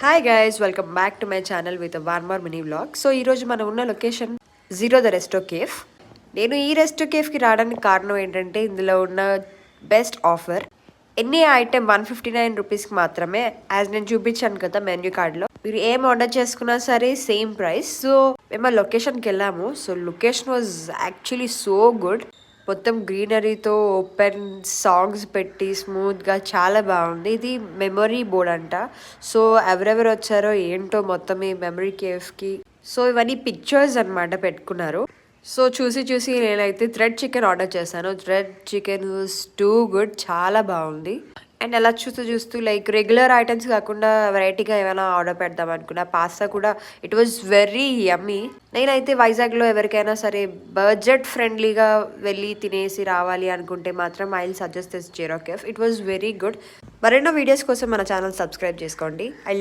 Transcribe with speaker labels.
Speaker 1: Hi guys, welcome back to my channel with one more mini vlog. So ఈరోజు మనం ఉన్న location zero the resto cafe. నేను ఈ resto కేఫ్కి రావడానికి కారణం ఏంటంటే ఇందులో ఉన్న బెస్ట్ ఆఫర్. ఎన్ని ఐటెం 159 రూపీస్కి మాత్రమే. యాజ్ నేను చూపించాను కదా మెన్యూ కార్డ్లో, మీరు ఏం ఆర్డర్ చేసుకున్నా సరే సేమ్ ప్రైస్. సో మేము ఆ లొకేషన్కి వెళ్ళాము. So location was actually so good. మొత్తం గ్రీనరీతో ఓపెన్ సాంగ్స్ పెట్టి స్మూత్గా చాలా బాగుంది. ఇది మెమొరీ బోర్డ్ అంట. సో ఎవరెవరు వచ్చారో ఏంటో మొత్తం ఈ మెమరీ కేఫ్కి. సో ఇవన్నీ పిక్చర్స్ అనమాట పెట్టుకున్నారు. సో చూసి నేనైతే థ్రెడ్ చికెన్ ఆర్డర్ చేశాను. Thread chicken was too good, చాలా బాగుంది. అండ్ అలా చూస్తూ లైక్ రెగ్యులర్ ఐటమ్స్ కాకుండా వెరైటీగా ఏమైనా ఆర్డర్ పెడదాం అనుకున్నా. పాస్తా కూడా ఇట్ వాజ్ వెరీ యమ్మీ. నేనైతే వైజాగ్లో ఎవరికైనా సరే బడ్జెట్ ఫ్రెండ్లీగా వెళ్ళి తినేసి రావాలి అనుకుంటే మాత్రం I will suggest this zero cafe. It was very good. మరెన్నో వీడియోస్ కోసం మన ఛానల్ సబ్స్క్రైబ్ చేసుకోండి. ఐ